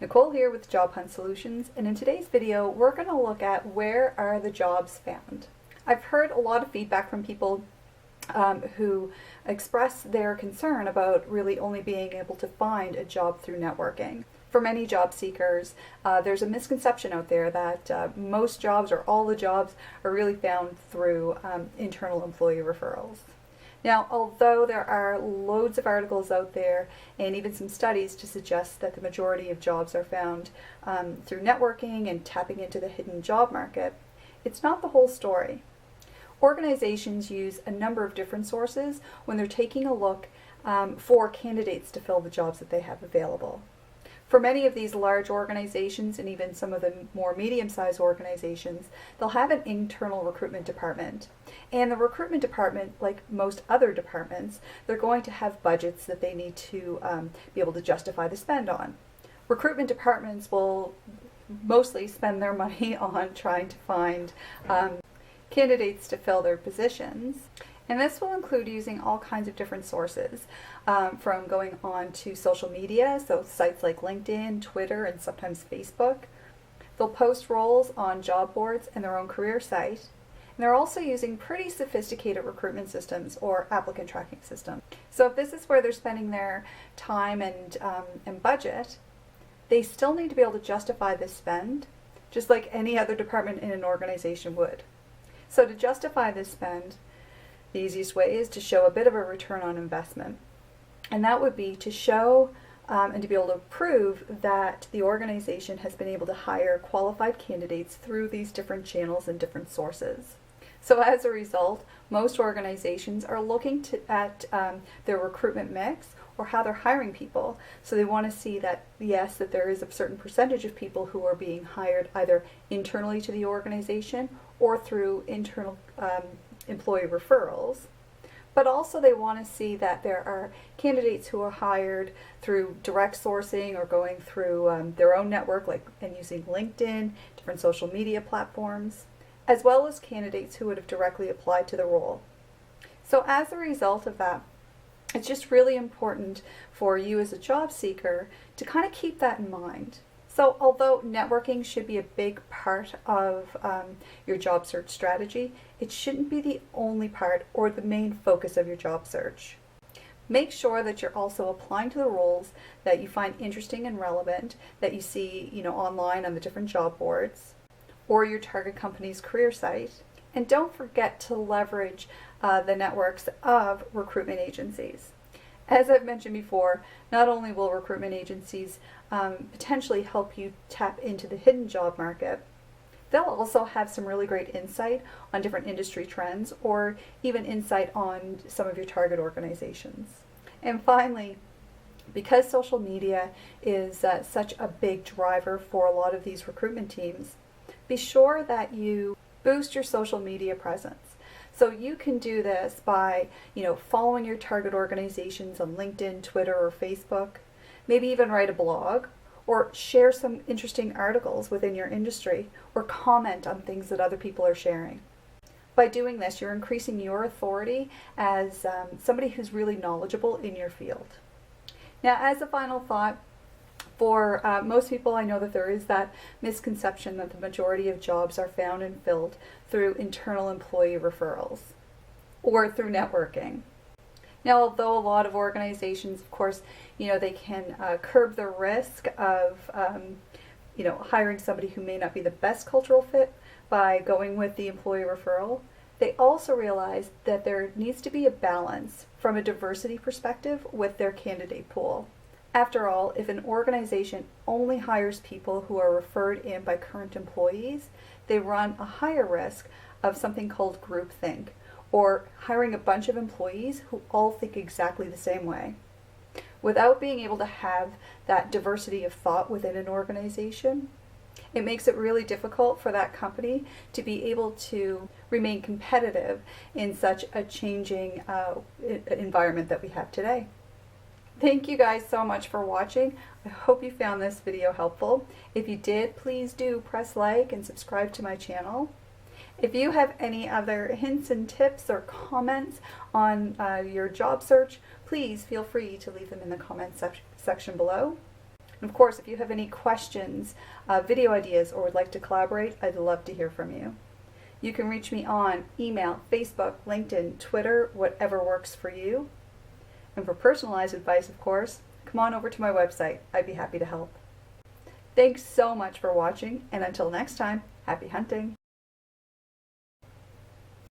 Nicole here with Job Hunt Solutions, and in today's video we're going to look at where are the jobs found. I've heard a lot of feedback from people who express their concern about really only being able to find a job through networking. For many job seekers, there's a misconception out there that most jobs or all the jobs are really found through internal employee referrals. Now, although there are loads of articles out there and even some studies to suggest that the majority of jobs are found through networking and tapping into the hidden job market, it's not the whole story. Organizations use a number of different sources when they're taking a look for candidates to fill the jobs that they have available. For many of these large organizations and even some of the more medium-sized organizations, they'll have an internal recruitment department. And the recruitment department, like most other departments, they're going to have budgets that they need to be able to justify the spend on. Recruitment departments will mostly spend their money on trying to find candidates to fill their positions. And this will include using all kinds of different sources, from going on to social media, so sites like LinkedIn, Twitter, and sometimes Facebook. They'll post roles on job boards and their own career site. And they're also using pretty sophisticated recruitment systems or applicant tracking systems. So if this is where they're spending their time and budget, they still need to be able to justify this spend, just like any other department in an organization would. So to justify this spend, the easiest way is to show a bit of a return on investment. And that would be to show and to be able to prove that the organization has been able to hire qualified candidates through these different channels and different sources. So as a result, most organizations are looking at their recruitment mix or how they're hiring people. So they want to see that, yes, that there is a certain percentage of people who are being hired either internally to the organization or through internal employee referrals, but also they want to see that there are candidates who are hired through direct sourcing or going through their own network, and using LinkedIn, different social media platforms, as well as candidates who would have directly applied to the role. So as a result of that, it's just really important for you as a job seeker to kind of keep that in mind. So although networking should be a big part of your job search strategy, it shouldn't be the only part or the main focus of your job search. Make sure that you're also applying to the roles that you find interesting and relevant, that you see, online on the different job boards or your target company's career site. And don't forget to leverage the networks of recruitment agencies. As I've mentioned before, not only will recruitment agencies potentially help you tap into the hidden job market, they'll also have some really great insight on different industry trends or even insight on some of your target organizations. And finally, because social media is such a big driver for a lot of these recruitment teams, be sure that you boost your social media presence. So you can do this by, following your target organizations on LinkedIn, Twitter, or Facebook. Maybe even write a blog or share some interesting articles within your industry or comment on things that other people are sharing. By doing this, you're increasing your authority as somebody who's really knowledgeable in your field. Now, as a final thought, for most people, I know that there is that misconception that the majority of jobs are found and filled through internal employee referrals or through networking. Now, although a lot of organizations, of course, they can curb the risk of, hiring somebody who may not be the best cultural fit by going with the employee referral, they also realize that there needs to be a balance from a diversity perspective with their candidate pool. After all, if an organization only hires people who are referred in by current employees, they run a higher risk of something called groupthink, or hiring a bunch of employees who all think exactly the same way. Without being able to have that diversity of thought within an organization, it makes it really difficult for that company to be able to remain competitive in such a changing environment that we have today. Thank you guys so much for watching. I hope you found this video helpful. If you did, please do press like and subscribe to my channel. If you have any other hints and tips or comments on your job search, please feel free to leave them in the comments section below. And of course, if you have any questions, video ideas, or would like to collaborate, I'd love to hear from you. You can reach me on email, Facebook, LinkedIn, Twitter, whatever works for you. And for personalized advice, of course, come on over to my website. I'd be happy to help. Thanks so much for watching, and until next time, happy hunting!